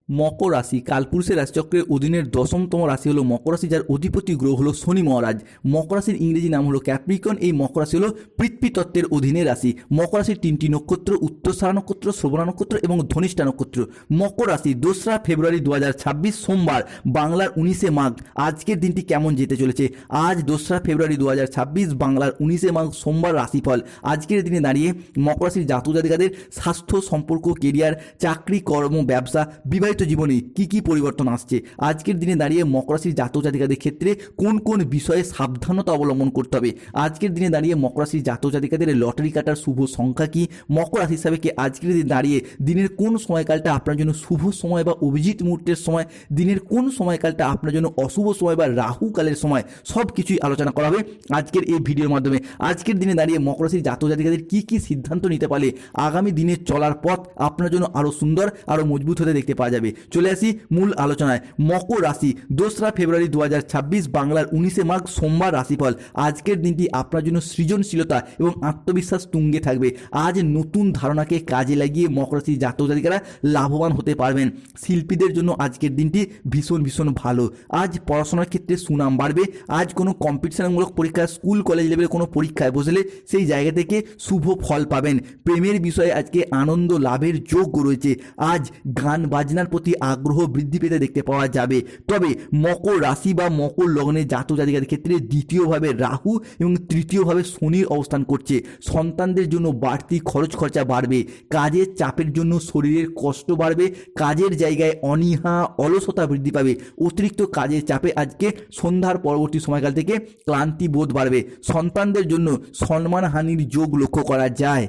মকর রাশি কালপুরুষের রাশিচক্রের অধীনের 10তম রাশি হলো মকর রাশি, যার অধিপতি গ্রহ হলো শনি মহারাজ। মকর রাশির ইংরেজি নাম হলো ক্যাপ্রিকন। এই মকর রাশি হলো পৃথ্বী তত্ত্বের অধীনে রাশি। মকর রাশির 3টি নক্ষত্র, উত্তরসারা নক্ষত্র, শ্রবণা নক্ষত্র এবং ধনিষ্ঠা নক্ষত্র। মকর রাশি 2রা ফেব্রুয়ারি 2026 সোমবার, বাংলার 19শে মাঘ। আজকের দিনটি কেমন যেতে চলেছে? আজ 2রা ফেব্রুয়ারি 2026 বাংলার 19শে মাঘ সোমবার রাশিফল। আজকের দিনে দাঁড়িয়ে মকর রাশির জাতক জাতিকাদের স্বাস্থ্য, সম্পর্ক, কেরিয়ার, চাকরি, কর্ম, ব্যবসা, বিবাহিত জীবনে কি কি পরিবর্তন আসছে? আজকের দিনে দাঁড়িয়ে মকর রাশির জাতক জাতিকাদের ক্ষেত্রে কোন কোন বিষয়ে সাবধানতা অবলম্বন করতে হবে? আজকের দিনে দাঁড়িয়ে মকর রাশির জাতক জাতিকাদের লটারি কাটার শুভ সংখ্যা কি? মকর রাশি হিসাবে কি আজকের দিনে দাঁড়িয়ে দিনের কোন সময়কালটা আপনার জন্য শুভ সময় বা অভিজিৎ মুহূর্তের সময়? দিনের কোন সময়কালটা আপনার জন্য অশুভ সময় বা রাহু কালের সময়? সব কিছুই আলোচনা করা হবে আজকের এই ভিডিওর মাধ্যমে। আজকের দিনে দাঁড়িয়ে মকর রাশির জাতক জাতিকাদের কি কি সিদ্ধান্ত নিতে পারলে আগামী দিনের চলার পথ আপনার জন্য আরো সুন্দর, আরো মজবুত হতে দেখতে পাওয়া যাবে। চলে আসি মূল আলোচনায়। মকর রাশি 2রা ফেব্রুয়ারি 2026 বাংলার 19শে মাঘ সোমবার রাশিফল। আজকের দিনটি আপনার জন্য সৃজনশীলতা এবং আত্মবিশ্বাস তুঙ্গে থাকবে। আজ নতুন ধারণাকে কাজে লাগিয়ে মকর রাশির জাতক জাতিকারা লাভবান হতে পারবেন। শিল্পীদের জন্য আজকের দিনটি ভীষণ ভীষণ ভালো। আজ পড়াশোনার ক্ষেত্রে সুনাম বাড়বে। আজ কোনো কম্পিটিশনমূলক পরীক্ষা, স্কুল কলেজ লেভেলে কোনো পরীক্ষায় বসলে সেই জায়গা থেকে শুভ ফল পাবেন। প্রেমের বিষয়ে আজকে আনন্দ লাভের যোগ রয়েছে। আজ গান বাজনার প্রতি আগ্রহ বৃদ্ধি পেতে দেখতে পাওয়া যাবে। তবে মকর রাশি বা মকর লগ্নের জাতক জাতিকাদের ক্ষেত্রে দ্বিতীয়ভাবে রাহু এবং তৃতীয়ভাবে শনির অবস্থান করছে। সন্তানদের জন্য বাড়তি খরচ খরচা বাড়বে। কাজের চাপের জন্য শরীরের কষ্ট বাড়বে। কাজের জায়গায় অনীহা, অলসতা বৃদ্ধি পাবে। অতিরিক্ত কাজের চাপে আজকে সন্ধ্যার পরবর্তী সময়কাল থেকে ক্লান্তি বোধ বাড়বে। সন্তানদের জন্য সম্মানহানির যোগ লক্ষ্য করা যায়।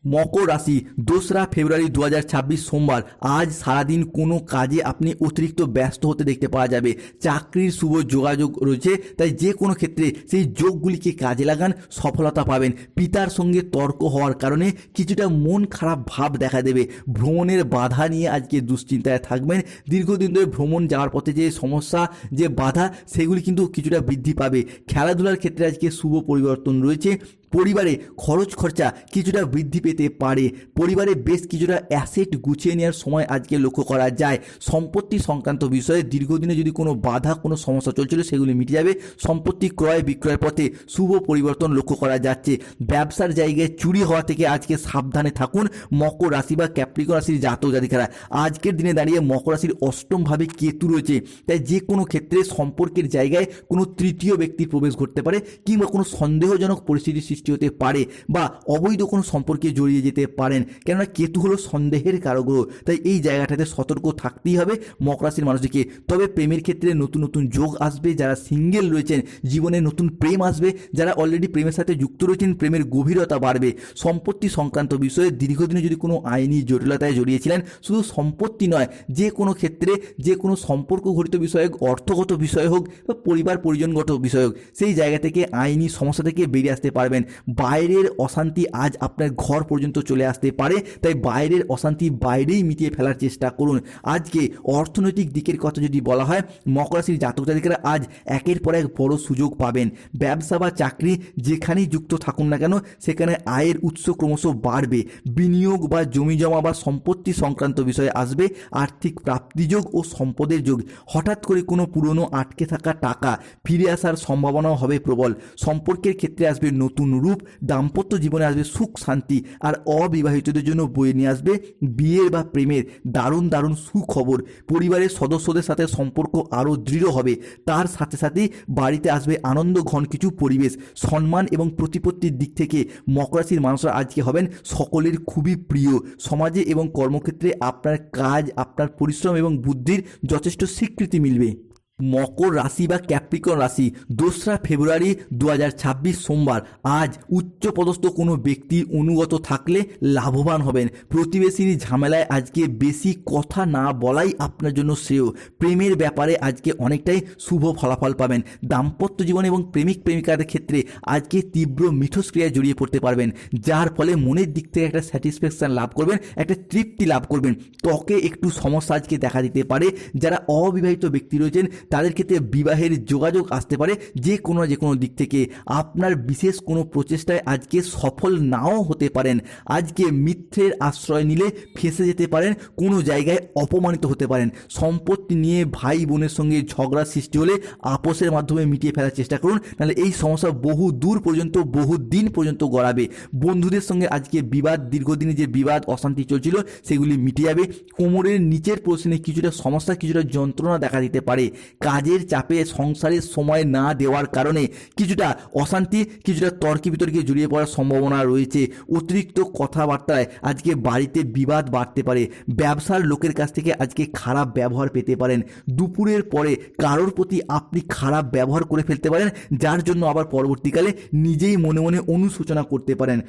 মকর রাশি 2রা ফেব্রুয়ারি 2026 সোমবার। আজ সারাদিন কোনো কাজে আপনি অতিরিক্ত ব্যস্ত হতে দেখতে পাওয়া যাবে। চাকরির শুভ যোগাযোগ রয়েছে, তাই যে কোনো ক্ষেত্রে সেই যোগগুলিকে কাজে লাগান, সফলতা পাবেন। পিতার সঙ্গে তর্ক হওয়ার কারণে কিছুটা মন খারাপ ভাব দেখা দেবে। ভ্রমণের বাধা নিয়ে আজকে দুশ্চিন্তায় থাকবেন। দীর্ঘদিন ধরে ভ্রমণ যাওয়ার পথে যে সমস্যা, যে বাধা, সেগুলি কিন্তু কিছুটা বৃদ্ধি পাবে। খেলাধুলার ক্ষেত্রে আজকে শুভ পরিবর্তন রয়েছে। পরিবারে খরচ খরচা কিছুটা বৃদ্ধি পেতে পারে। পরিবারে বেশ কিছুটা অ্যাসেট গুছিয়ে নেওয়ার সময় আজকে লক্ষ্য করা যায়। সম্পত্তি সংক্রান্ত বিষয়ে দীর্ঘদিনে যদি কোনো বাধা, কোনো সমস্যা চলছিল, সেগুলি মিটে যাবে। সম্পত্তি ক্রয় বিক্রয়ের পথে শুভ পরিবর্তন লক্ষ্য করা যাচ্ছে। ব্যবসার জায়গায় চুরি হওয়া থেকে আজকে সাবধানে থাকুন মকর রাশি বা ক্যাপ্রিকন রাশির জাতক জাতিকারা। আজকের দিনে দাঁড়িয়ে মকর রাশির অষ্টমভাবে কেতু রয়েছে, তাই যে কোনো ক্ষেত্রে সম্পর্কের জায়গায় কোনো তৃতীয় ব্যক্তির প্রবেশ ঘটতে পারে, কিংবা কোনো সন্দেহজনক পরিস্থিতি সৃষ্টি হতে পারে, বা অবৈধ কোনো সম্পর্কে জড়িয়ে যেতে পারেন। কেননা কেতু হলো সন্দেহের কারক গ্রহ, তাই এই জায়গাটাতে সতর্ক থাকতেই হবে মকর রাশির মানুষকে। তবে প্রেমের ক্ষেত্রে নতুন নতুন যোগ আসবে। যারা সিঙ্গেল রয়েছেন, জীবনে নতুন প্রেম আসবে। যারা অলরেডি প্রেমের সাথে যুক্ত রয়েছেন, প্রেমের গভীরতা বাড়বে। সম্পত্তি সংক্রান্ত বিষয়ে দীর্ঘদিনে যদি কোনো আইনি জটিলতায় জড়িয়েছিলেন, শুধু সম্পত্তি নয়, যে কোনো ক্ষেত্রে, যে কোনো সম্পর্ক ঘটিত বিষয়ে, অর্থগত বিষয় হোক বা পরিবার পরিজনগত বিষয় হোক, সেই জায়গা থেকে আইনি সমস্যা থেকে বেরিয়ে আসতে পারবেন। বাইরের অশান্তি আজ আপনার ঘর পর্যন্ত চলে আসতে পারে, তাই বাইরের অশান্তি বাইরেই মিটিয়ে ফেলার চেষ্টা করুন। আজকে অর্থনৈতিক দিকের কথা যদি বলা হয়, মকর রাশির জাতক জাতিকারা আজ একের পর এক বড় সুযোগ পাবেন। ব্যবসা বা চাকরি যেখানেই যুক্ত থাকুন না কেন, সেখানে আয়ের উৎস ক্রমশ বাড়বে। বিনিয়োগ বা জমিজমা বা সম্পত্তি সংক্রান্ত বিষয়ে আসবে আর্থিক প্রাপ্তিযোগ ও সম্পদের যোগ। হঠাৎ করে কোনো পুরনো আটকে থাকা টাকা ফিরে আসার সম্ভাবনাও হবে প্রবল। সম্পর্কের ক্ষেত্রে আসবে নতুন রূপ। দাম্পত্য জীবনে আসবে সুখ শান্তি। আর অবিবাহিতদের জন্য বয়ে নিয়ে আসবে বিয়ের বা প্রেমের দারুণ দারুণ সুখবর। পরিবারের সদস্যদের সাথে সম্পর্ক আরও দৃঢ় হবে। তার সাথে সাথেই বাড়িতে আসবে আনন্দ ঘন কিছু পরিবেশ। সম্মান এবং প্রতিপত্তির দিক থেকে মকর রাশির মানুষরা আজকে হবেন সকলের খুবই প্রিয়। সমাজে এবং কর্মক্ষেত্রে আপনার কাজ, আপনার পরিশ্রম এবং বুদ্ধির যথেষ্ট স্বীকৃতি মিলবে। মকর রাশি বা ক্যাপ্রিকন রাশি 2রা ফেব্রুয়ারি 2026 সোমবার। আজ উচ্চপদস্থ কোনো ব্যক্তির অনুগত থাকলে লাভবান হবেন। প্রতিবেশীর ঝামেলায় আজকে বেশি কথা না বলাই আপনার জন্য শ্রেয়। প্রেমের ব্যাপারে আজকে অনেকটাই শুভ ফলাফল পাবেন। দাম্পত্য জীবন এবং প্রেমিক প্রেমিকাদের ক্ষেত্রে আজকে তীব্র মিথস্ক্রিয়ায় জড়িয়ে পড়তে পারবেন, যার ফলে মনের দিক থেকে একটা স্যাটিসফ্যাকশন লাভ করবেন, একটা তৃপ্তি লাভ করবেন। ত্বকে একটু সমস্যা আজকে দেখা দিতে পারে। যারা অবিবাহিত ব্যক্তি রয়েছেন, তাদের ক্ষেত্রে বিবাহের যোগাযোগ আসতে পারে যে কোনো দিক থেকে। আপনার বিশেষ কোনো প্রচেষ্টায় আজকে সফল নাও হতে পারেন। আজকে মিথ্যের আশ্রয় নিলে ফেঁসে যেতে পারেন, কোনো জায়গায় অপমানিত হতে পারেন। সম্পত্তি নিয়ে ভাই বোনের সঙ্গে ঝগড়া সৃষ্টি হলে আপোসের মাধ্যমে মিটিয়ে ফেলার চেষ্টা করুন, নাহলে এই সমস্যা বহু দূর পর্যন্ত, বহু দিন পর্যন্ত গড়াবে। বন্ধুদের সঙ্গে আজকে বিবাদ, দীর্ঘদিনে যে বিবাদ অশান্তি চলছিল সেগুলি মিটে যাবে। কোমরের নিচের পোর্শনে কিছুটা সমস্যা, কিছুটা যন্ত্রণা দেখা দিতে পারে। কাজের চাপে সংসারের সময় না দেওয়ার কারণে কিছুটা অশান্তি, কিছুটা তর্কে বিতর্কে জড়িয়ে পড়ার সম্ভাবনা রয়েছে। অতিরিক্ত কথাবার্তায় আজকে বাড়িতে বিবাদ বাড়তে পারে। ব্যবসার লোকের কাছ থেকে আজকে খারাপ ব্যবহার পেতে পারেন। দুপুরের পরে কারোর প্রতি আপনি খারাপ ব্যবহার করে ফেলতে পারেন, যার জন্য আবার পরবর্তীকালে নিজেই মনে মনে অনুশোচনা করতে পারেন।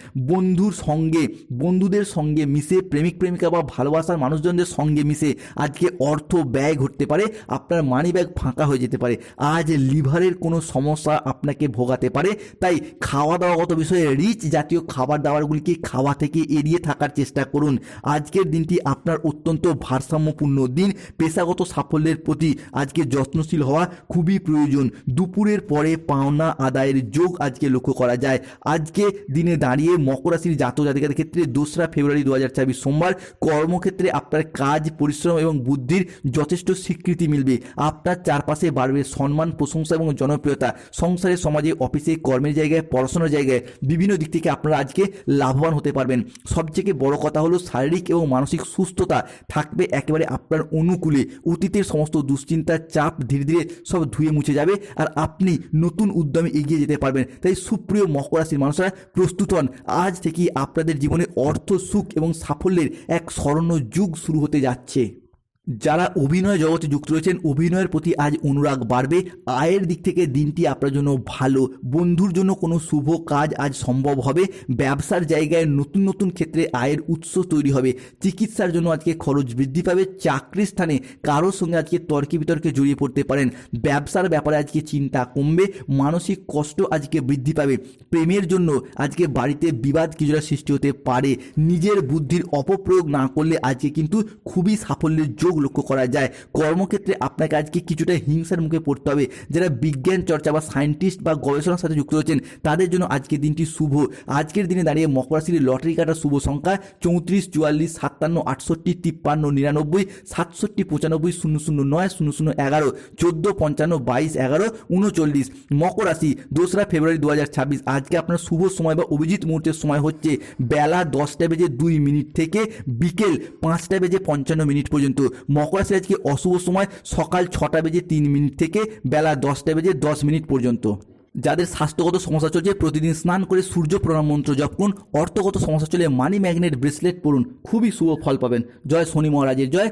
বন্ধুদের সঙ্গে মিশে, প্রেমিক প্রেমিকা বা ভালোবাসার মানুষজনদের সঙ্গে মিশে আজকে অর্থ ব্যয় ঘটতে পারে। আপনার মানি ব্যাগ ফাঁকা হয়ে যেতে পারে। আজ লিভারের কোনো সমস্যা আপনাকে ভোগাতে পারে, তাই খাওয়া দাওয়াগত বিষয়ে রিচ জাতীয় খাবার দাবারগুলিকে খাওয়া থেকে এড়িয়ে থাকার চেষ্টা করুন। আজকের দিনটি আপনার অত্যন্ত ভারসাম্যপূর্ণ দিন। পেশাগত সাফল্যের প্রতি আজকে যত্নশীল হওয়া খুবই প্রয়োজন। দুপুরের পরে পাওনা আদায়ের যোগ আজকে লক্ষ্য করা যায়। আজকে দিনে দাঁড়িয়ে মকর রাশির জাতক জাতিকাদের ক্ষেত্রে 2রা ফেব্রুয়ারি 2024 সোমবার কর্মক্ষেত্রে আপনার কাজ, পরিশ্রম এবং বুদ্ধির যথেষ্ট স্বীকৃতি মিলবে। আপনার চারপাশে বাড়বে সম্মান, প্রশংসা এবং জনপ্রিয়তা। সংসারে, সমাজে, অফিসে, কর্মের জায়গায়, পড়াশোনার জায়গায় বিভিন্ন দিক থেকে আপনারা আজকে লাভবান হতে পারবেন। সবথেকে বড় কথা হলো শারীরিক এবং মানসিক সুস্থতা থাকবে একেবারে আপনার অনুকূলে। অতীতের সমস্ত দুশ্চিন্তার চাপ ধীরে ধীরে সব ধুয়ে মুছে যাবে, আর আপনি নতুন উদ্যমে এগিয়ে যেতে পারবেন। তাই সুপ্রিয় মকর রাশির মানুষরা প্রস্তুত হন। আজ থেকেই আপনাদের জীবনে অর্থ, সুখ এবং সাফল্যের এক স্বর্ণ যুগ শুরু হতে যাচ্ছে। যারা অভিনয় জগতে যুক্ত রয়েছেন, অভিনয়ের প্রতি আজ অনুরাগ বাড়বে। আয়ের দিক থেকে দিনটি আপনার জন্য ভালো। বন্ধুর জন্য কোনো শুভ কাজ আজ সম্ভব হবে। ব্যবসার জায়গায় নতুন নতুন ক্ষেত্রে আয়ের উৎস তৈরি হবে। চিকিৎসার জন্য আজকে খরচ বৃদ্ধি পাবে। চাকরির স্থানে কারোর সঙ্গে আজকে তর্কে বিতর্কে জড়িয়ে পড়তে পারেন। ব্যবসার ব্যাপারে আজকে চিন্তা কমবে। মানসিক কষ্ট আজকে বৃদ্ধি পাবে। প্রেমের জন্য আজকে বাড়িতে বিবাদ কিছুটা সৃষ্টি হতে পারে। নিজের বুদ্ধির অপপ্রয়োগ না করলে আজকে কিন্তু খুবই সাফল্যের যোগ লক্ষ্য করা যায়। কর্মক্ষেত্রে আপনাকে আজকে কিছুটা হিংসার মুখে পড়তে হবে। যারা বিজ্ঞান চর্চা বা সায়েন্টিস্ট বা গবেষণার সাথে যুক্ত রয়েছেন তাদের জন্য আজকের দিনটি শুভ। আজকের দিনে দাঁড়িয়ে মকর রাশির লটারি কাটার শুভ সংখ্যা 34, 44, 57, 68, 53, 99, 67, 95, 009, 0011, 14, 55, 22, 11, 39। মকর রাশি 2রা ফেব্রুয়ারি 2026। আজকে আপনার শুভ সময় বা অভিজিৎ মুহূর্তের সময় হচ্ছে বেলা 10:02 থেকে বিকেল 5:55 পর্যন্ত। মকর রাশির আজকে অশুভ সময় সকাল 6:03 থেকে বেলা 10:10 পর্যন্ত। যাদের স্বাস্থ্যগত সমস্যা চলছে প্রতিদিন স্নান করে সূর্য প্রণাম মন্ত্র জপ করুন। অর্থগত সমস্যা চলে মানি ম্যাগনেট ব্রেসলেট পরুন, খুবই শুভ ফল পাবেন। জয় শনি মহারাজের জয়।